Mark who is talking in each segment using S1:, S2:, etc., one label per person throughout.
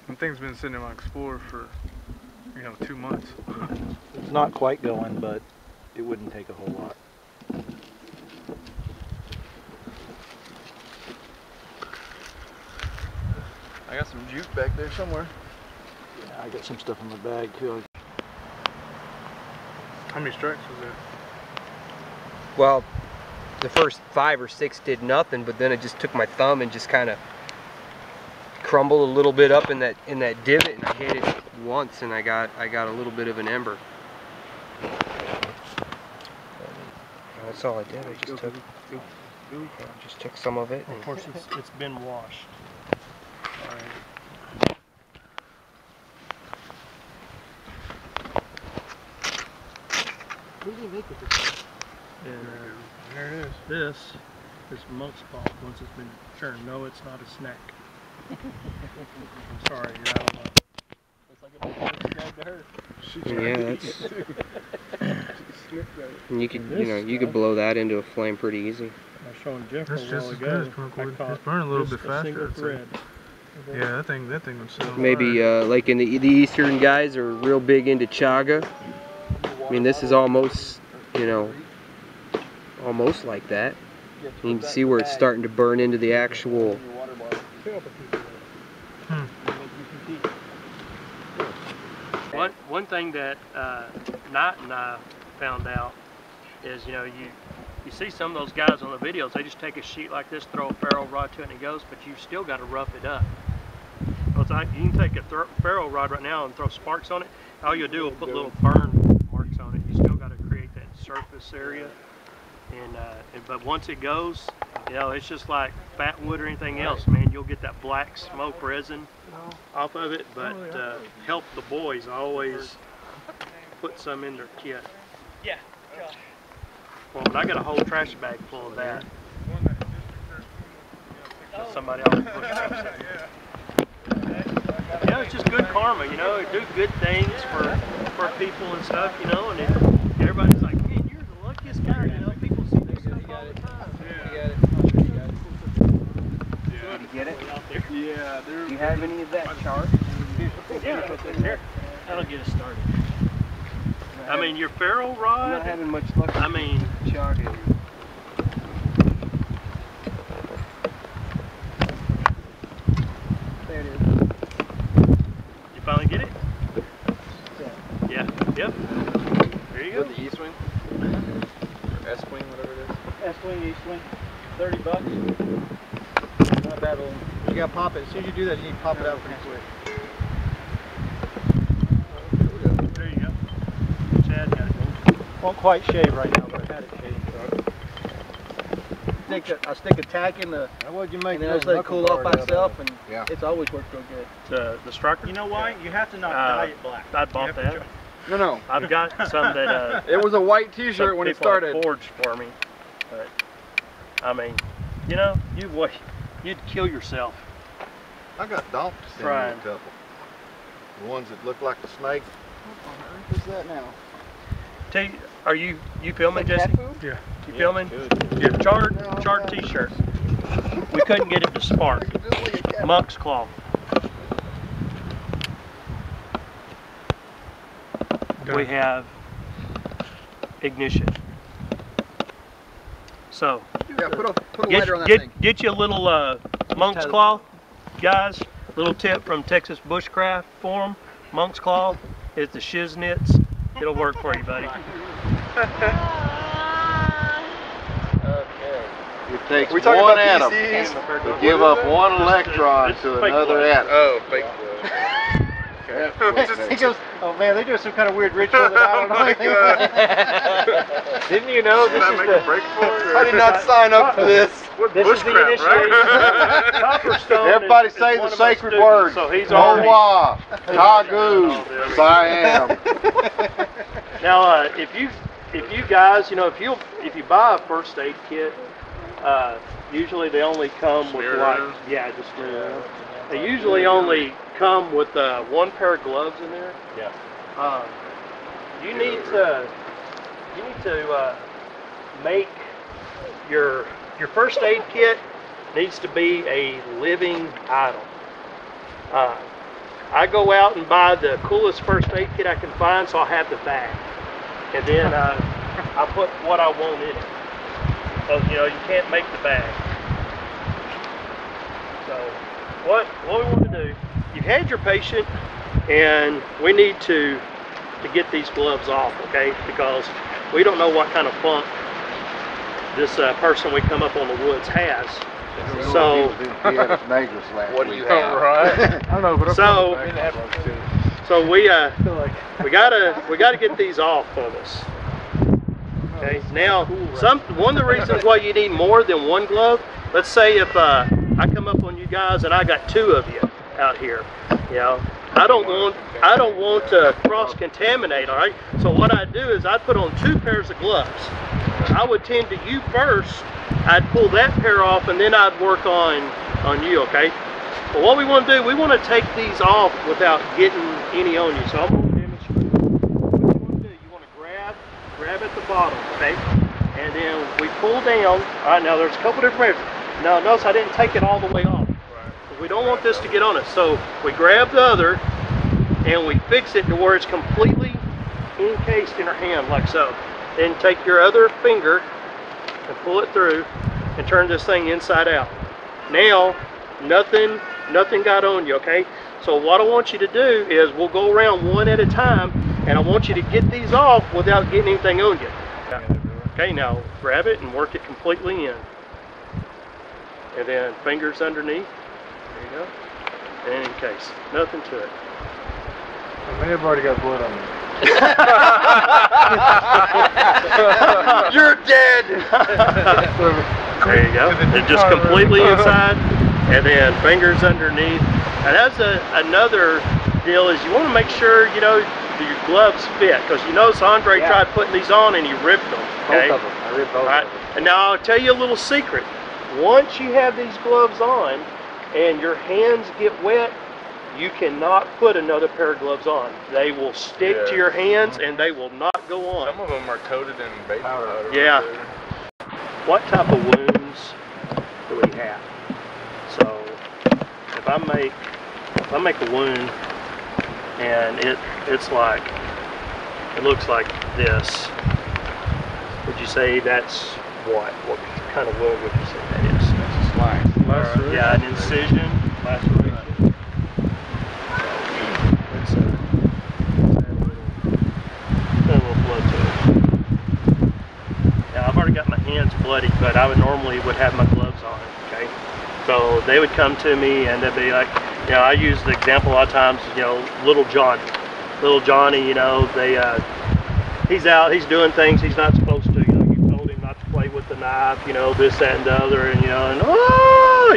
S1: That thing's been sitting in my Explorer for, 2 months.
S2: It's not quite going, but it wouldn't take a whole lot.
S3: I got some juke back there somewhere.
S2: Yeah, I got some stuff in my bag too.
S1: How many strikes was there?
S4: Well, the first 5 or 6 did nothing, but then it just took my thumb and just kind of crumbled a little bit up in that divot, and I hit it once, and I got a little bit of an ember. That's all I did. I just took some of it.
S2: Of course, it's been washed.
S1: All right.
S2: What do they make with this?
S1: There it is.
S2: This is monk's paw once it's been churned. No, it's not a snack. I'm sorry, you're out of luck. Looks like it might be snack to her.
S4: Yeah, that's. And you could, you could blow that into a flame pretty easy.
S2: I was showing Jeff
S1: That's
S2: a
S1: just
S2: while
S1: as
S2: ago.
S1: good. It's burning a little bit faster.
S2: Thread.
S1: Yeah, that thing was so.
S4: Maybe like in the eastern guys are real big into chaga. I mean, this is almost, almost like that. You can see where it's starting to burn into the actual.
S2: One thing that Knight and I found out is, you see some of those guys on the videos, they just take a sheet like this, throw a ferro rod to it, and it goes, but you've still got to rough it up. So it's like, you can take a ferro rod right now and throw sparks on it. All you'll do is put little burn marks on it. You still got to create that surface area. But once it goes, it's just like fat wood or anything else, man. You'll get that black smoke resin off of it, but help the boys always put some in their kit.
S5: Yeah.
S2: Well, but I got a whole trash bag full of that. Somebody always Bushcraft it. It's just good karma, do good things for people and stuff, and everybody's like, man, you're the luckiest guy, people see this stuff all the time.
S4: Did you get it?
S3: Yeah,
S4: Do you have any of that chart?
S2: Yeah, here. That'll get us started. I mean, your ferro rod.
S4: Not having much luck.
S2: I mean,
S4: chaga.
S2: There it is. You finally get it? Yeah. Yep. There you go.
S3: The E-swing? Or S-swing, whatever it is.
S2: S-swing, E-swing. $30. Not bad one.
S5: You gotta pop it. As soon as you do that, you need to pop it out pretty quick.
S2: There you go. Chad got it.
S5: Won't quite shave right now, but I had it shaved. I stick a tack in the.
S3: What'd you make?
S5: And then I just let it cool off by itself, and it's always worked real good.
S2: The striker.
S5: You know why? You have to not dye it black.
S2: I bought that.
S3: No.
S2: I've got some that.
S3: It was a white T-shirt when it started.
S2: Forged for me, but I mean, you'd kill yourself.
S6: I got donked to send me a couple. The ones that look like the snake.
S5: What on earth is that now?
S2: Are you filming, Jesse?
S1: Yeah.
S2: You filming? Your charred T-shirt. We couldn't get it to spark. Monk's claw. We have ignition. So
S5: Yeah, put a lighter on that thing.
S2: get you a little monk's claw, guys. Little tip from Texas Bushcraft Forum. Monk's claw is the shiznits. It'll work for you, buddy.
S6: It takes one atom to give up one electron to another atom.
S3: Oh, fake
S5: He goes, oh man, they're doing some kind of weird ritual that I don't know anything about.
S3: Didn't you know this is the...
S6: I did not sign up for this.
S3: Bushcraft, right?
S6: Everybody say the sacred word.
S2: So he's already...
S6: Owa, Tagu, Siam.
S2: Now, if you guys, if you buy a first aid kit, usually they only come with just smear around. They usually only come with one pair of gloves in there.
S3: Yeah.
S2: You need to make your first aid kit needs to be a living item. I go out and buy the coolest first aid kit I can find, so I'll have the bag, and then I put what I want in it. So you can't make the bag. So what we want to do? You've had your patient, and we need to get these gloves off, okay? Because we don't know what kind of funk this person we come up on the woods has. So
S6: What do you have?
S1: Right. I don't know, but
S2: so we gotta get these off of us. Okay. Now, one of the reasons why you need more than one glove. Let's say if I come up on you guys and I got 2 of you out here, I don't want to cross-contaminate. All right. So what I do is I put on 2 pairs of gloves. I would tend to you first. I'd pull that pair off, and then I'd work on you. Okay. But what we want to do, we want to take these off without getting any on you. So I'm going to demonstrate. What you want to do, you want to grab at the bottom, okay? And then we pull down. All right, now there's a couple different measures. Now notice I didn't take it all the way off. Right. We don't want this to get on us. So we grab the other, and we fix it to where it's completely encased in our hand, like so. Then take your other finger and pull it through and turn this thing inside out. Now, nothing got on you, okay? So what I want you to do is we'll go around one at a time, and I want you to get these off without getting anything on you. Okay, now grab it and work it completely in. And then fingers underneath. There you go. And encase. Nothing to it.
S1: I may have already got blood on me.
S2: You're dead! There you go. And just completely inside, and then fingers underneath. And that's another deal is you want to make sure, your gloves fit. Because you notice Andre tried putting these on and he ripped them. Okay?
S3: Both of them. I ripped both of them.
S2: And now I'll tell you a little secret. Once you have these gloves on and your hands get wet, you cannot put another pair of gloves on. They will stick to your hands and they will not go on.
S1: Some of them are coated in baby powder.
S2: Yeah. What type of wounds do we have? So if I make a wound and it looks like this, would you say that's what? What kind of wound would you say that is?
S6: That's a slice.
S2: Yeah, an incision. Laceration. Got my hands bloody, but I normally would have my gloves on, okay? So they would come to me and they'd be like, I use the example a lot of times, little Johnny, he's out, he's doing things he's not supposed to, you told him not to play with the knife, this, that, and the other, and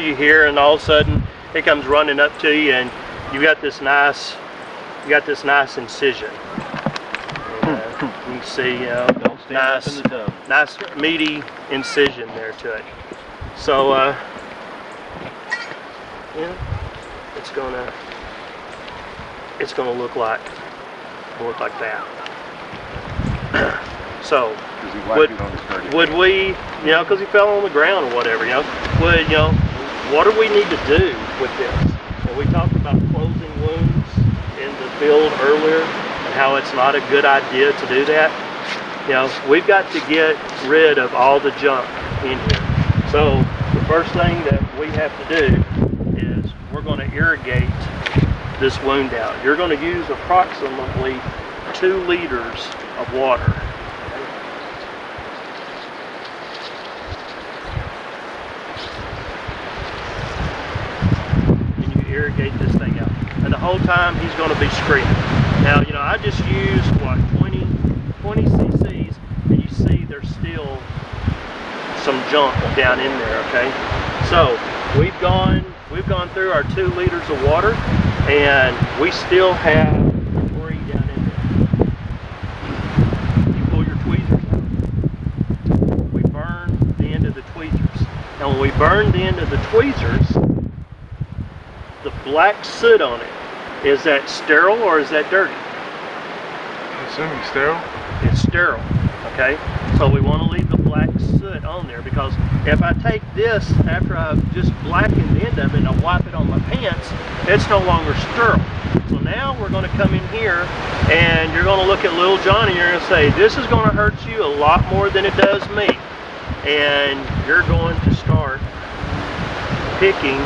S2: you hear, and all of a sudden he comes running up to you, and you got this nice incision. You can see, nice meaty incision there to it. So, it's gonna look like that. So, would we, because he fell on the ground or whatever, what do we need to do with this? And we talked about closing wounds in the field earlier, and how it's not a good idea to do that. We've got to get rid of all the junk in here. So the first thing that we have to do is we're going to irrigate this wound out. You're going to use approximately 2 liters of water. And you irrigate this thing out. And the whole time he's going to be screaming. Now, I just used, 20 cc's, and you see there's still some junk down in there, okay? So, we've gone through our 2 liters of water, and we still have debris down in there. You pull your tweezers out. We burn the end of the tweezers. Now, when we burn the end of the tweezers, the black soot on it, is that sterile or is that dirty?
S1: I'm assuming sterile.
S2: It's sterile, okay? So we want to leave the black soot on there, because if I take this after I've just blackened the end of it and I wipe it on my pants, it's no longer sterile. So now we're going to come in here and you're going to look at little Johnny and you're going to say, this is going to hurt you a lot more than it does me. And you're going to start picking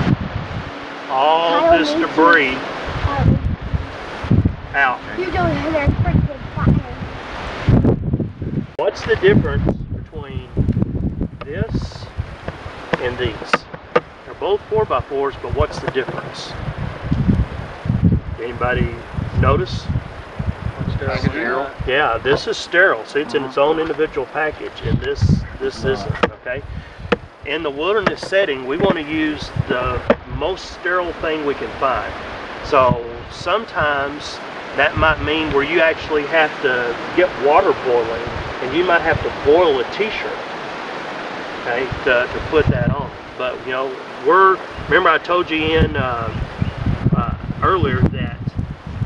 S2: all this debris out.
S7: You're doing her freaking fire.
S2: What's the difference between this and these? They're both 4x4s, but what's the difference? Anybody notice?
S6: Sterile.
S2: Yeah, this is sterile. See, it's in its own individual package, and this isn't, okay? In the wilderness setting, we want to use the most sterile thing we can find. So sometimes that might mean where you actually have to get water boiling, and you might have to boil a t-shirt, okay, to put that on. But you know, remember I told you in earlier that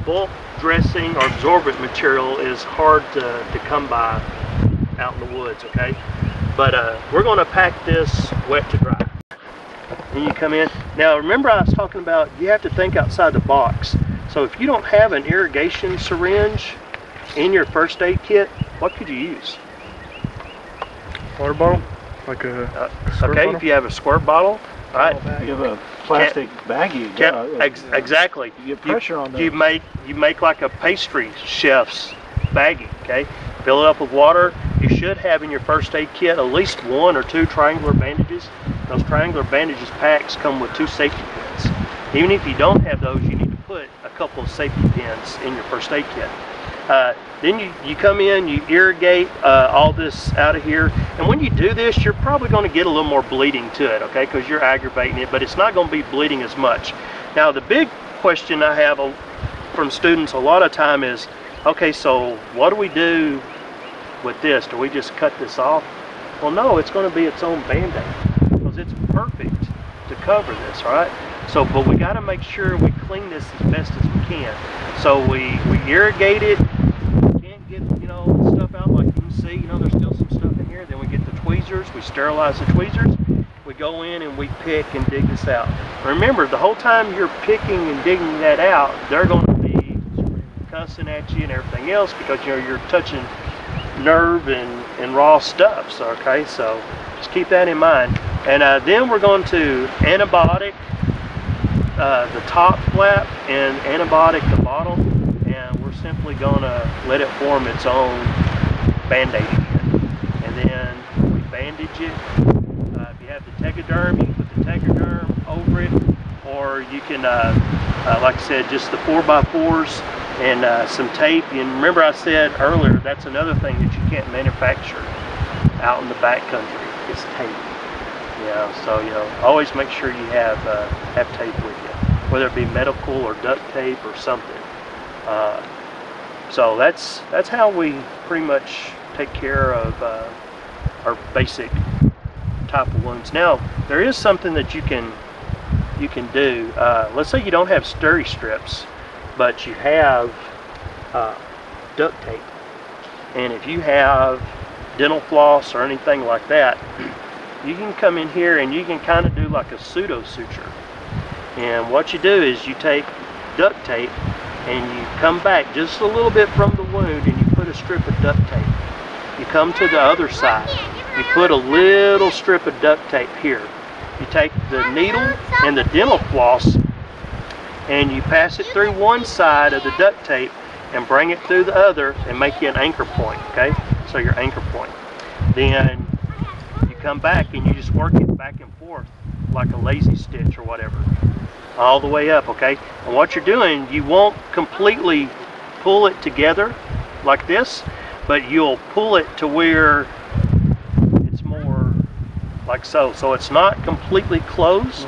S2: bulk dressing or absorbent material is hard to come by out in the woods, okay? But we're going to pack this wet to dry. Then you come in. Now remember I was talking about you have to think outside the box. So if you don't have an irrigation syringe in your first aid kit, what could you use?
S1: Water bottle? Like a squirt
S2: okay,
S1: bottle?
S2: if you have a squirt bottle, all right.
S3: You have a plastic baggie.
S2: Exactly.
S3: You get pressure on that.
S2: You make like a pastry chef's baggie, okay? Fill it up with water. You should have in your first aid kit at least 1 or 2 triangular bandages. Those triangular bandages packs come with 2 safety pins. Even if you don't have those, you need to put a couple of safety pins in your first aid kit. Then you come in, you irrigate all this out of here, and when you do this, you're probably going to get a little more bleeding to it, okay, because you're aggravating it, but it's not going to be bleeding as much. Now the big question I have from students a lot of time is, okay, so what do we do with this? Do we just cut this off? Well, no, it's going to be its own band-aid, because it's perfect to cover this, right? So, but we got to make sure we clean this as best as we can. So we irrigate it. Can't get, you know, stuff out like you can see. You know, there's still some stuff in here. Then we get the tweezers. We sterilize the tweezers. We go in and we pick and dig this out. Remember, the whole time you're picking and digging that out, they're going to be cussing at you and everything else, because you know you're touching nerve and raw stuff. So, okay, so just keep that in mind. And then we're going to antibiotic the top flap and antibiotic the bottom, and we're simply going to let it form its own band-aid again. And then we bandage it. If you have the tegaderm, you can put the tegaderm over it, or you can, like I said, just the 4x4s and some tape. And remember I said earlier, that's another thing that you can't manufacture out in the backcountry, is tape. You know, so you know, always make sure you have tape with you, whether it be medical or duct tape or something. So that's how we pretty much take care of our basic type of wounds. Now there is something that you can do. Let's say you don't have steri strips, but you have duct tape, and if you have dental floss or anything like that, you can come in here and you can kind of do like a pseudo suture. And what you do is you take duct tape and you come back just a little bit from the wound and you put a strip of duct tape. You come to the other side, you put a little strip of duct tape here. You take the needle and the dental floss and you pass it through one side of the duct tape and bring it through the other and make you an anchor point, okay? So your anchor point. Then come back and you just work it back and forth like a lazy stitch or whatever, all the way up, okay? And what you're doing, you won't completely pull it together like this, but you'll pull it to where it's more like so. So it's not completely closed,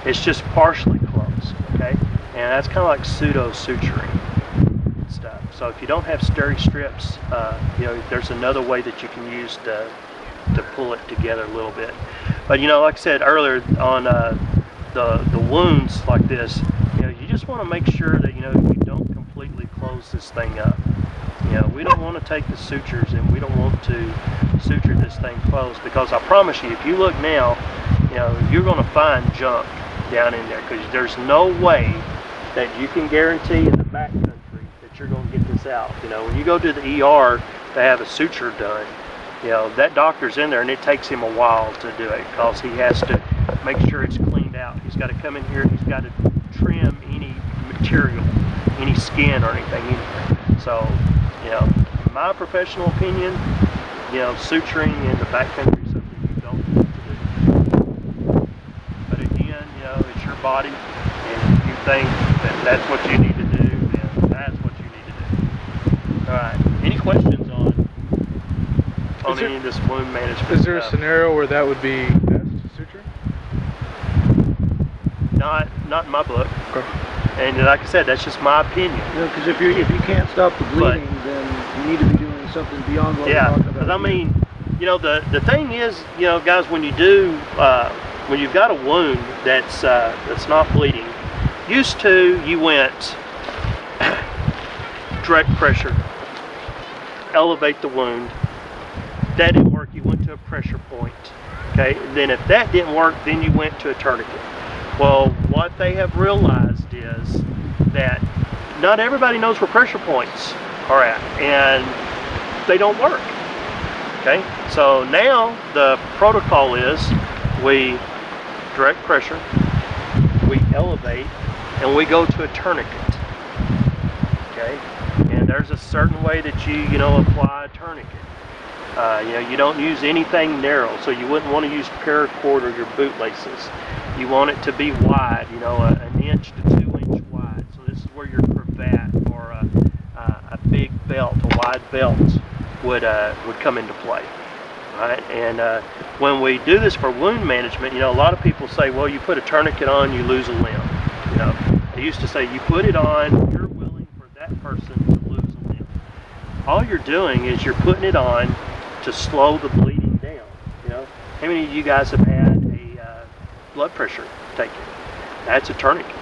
S2: it's just partially closed, okay? And that's kind of like pseudo suturing and stuff. So if you don't have steri strips, you know, there's another way that you can use to pull it together a little bit. But you know, like I said earlier, on the wounds like this, you know, you just want to make sure that, you know, you don't completely close this thing up. You know, we don't want to take the sutures and we don't want to suture this thing closed, because I promise you, if you look now, you know, you're going to find junk down in there, because there's no way that you can guarantee in the back country that you're going to get this out. You know, when you go to the ER to have a suture done, you know, that doctor's in there and it takes him a while to do it, because he has to make sure it's cleaned out. He's got to come in here and he's got to trim any material, any skin or anything in there. So, you know, in my professional opinion, you know, suturing in the backcountry is something you don't need to do. But again, you know, it's your body, and if you think that that's what you need to do, then that's what you need to do. All right. Any questions on any of this wound management?
S1: Is there a scenario where that would be best suture?
S2: Not in my book.
S1: Okay.
S2: And like I said, that's just my opinion.
S3: Because if you can't stop the bleeding, then you need to be doing something beyond what we're talking about.
S2: Because I mean, you know, the thing is, you know, guys, when you do, when you've got a wound that's not bleeding, used to you went direct pressure, elevate the wound. That didn't work, you went to a pressure point. Okay, and then if that didn't work, then you went to a tourniquet. Well, what they have realized is that not everybody knows where pressure points are at, and they don't work. Okay, so now the protocol is we direct pressure, we elevate, and we go to a tourniquet. Okay, and there's a certain way that you know, apply a tourniquet. You know, you don't use anything narrow, so you wouldn't want to use paracord or your bootlaces. You want it to be wide, you know, an inch to 2 inch wide. So this is where your cravat or a big belt, a wide belt, would come into play. Right? And when we do this for wound management, you know, a lot of people say, well, you put a tourniquet on, you lose a limb. You know, they used to say, you put it on, you're willing for that person to lose a limb. All you're doing is you're putting it on to slow the bleeding down. You know, how many of you guys have had a blood pressure taken? That's a tourniquet.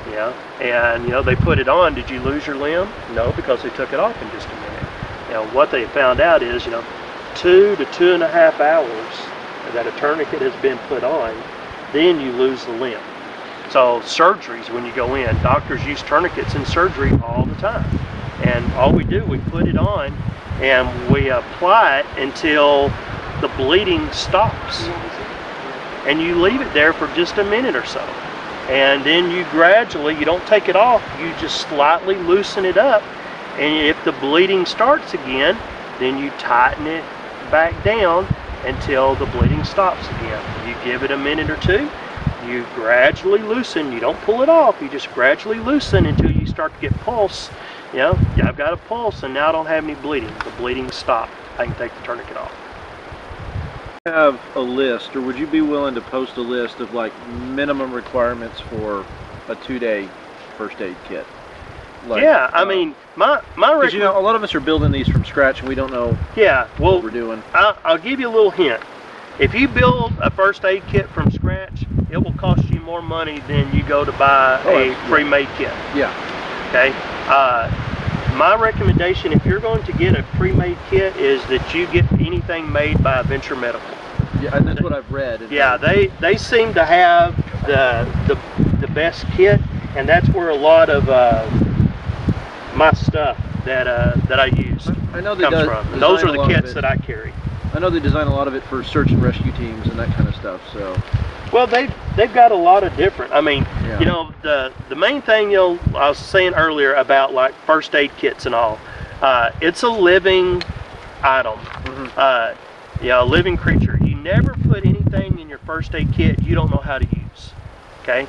S2: You know, and you know, they put it on. Did you lose your limb? No, because they took it off in just a minute. You know, what they found out is, you know, 2 to 2.5 hours that a tourniquet has been put on, then you lose the limb. So surgeries, when you go in, doctors use tourniquets in surgery all the time. And all we do, we put it on and we apply it until the bleeding stops. And you leave it there for just a minute or so. And then you gradually, you don't take it off, you just slightly loosen it up. And if the bleeding starts again, then you tighten it back down until the bleeding stops again. You give it a minute or two, you gradually loosen, you don't pull it off, you just gradually loosen until you start to get pulse. You know, yeah, I've got a pulse and now I don't have any bleeding. The bleeding stopped. I can take the tourniquet off.
S3: Have a list, or would you be willing to post a list of like minimum requirements for a 2-day first aid kit? Like,
S2: yeah, I mean, my
S3: because you know, a lot of us are building these from scratch and we don't know what we're doing.
S2: I'll give you a little hint. If you build a first aid kit from scratch, it will cost you more money than you go to buy a pre-made kit.
S3: Yeah.
S2: Okay. My recommendation, if you're going to get a pre-made kit, is that you get anything made by Venture Medical.
S3: Yeah, and that's what I've read.
S2: Yeah, they seem to have the best kit, and that's where a lot of my stuff that I use comes from. And those are the kits that I carry.
S3: I know they design a lot of it for search and rescue teams and that kind of stuff. So.
S2: Well, they've got a lot of different. I mean, you know, the main thing, you know, I was saying earlier about like first aid kits and all. It's a living item. You know, a living creature. You never put anything in your first aid kit you don't know how to use. Okay,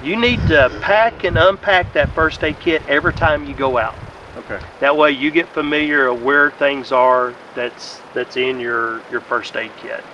S2: you need to pack and unpack that first aid kit every time you go out.
S3: Okay.
S2: That way you get familiar of where things are that's in your first aid kit.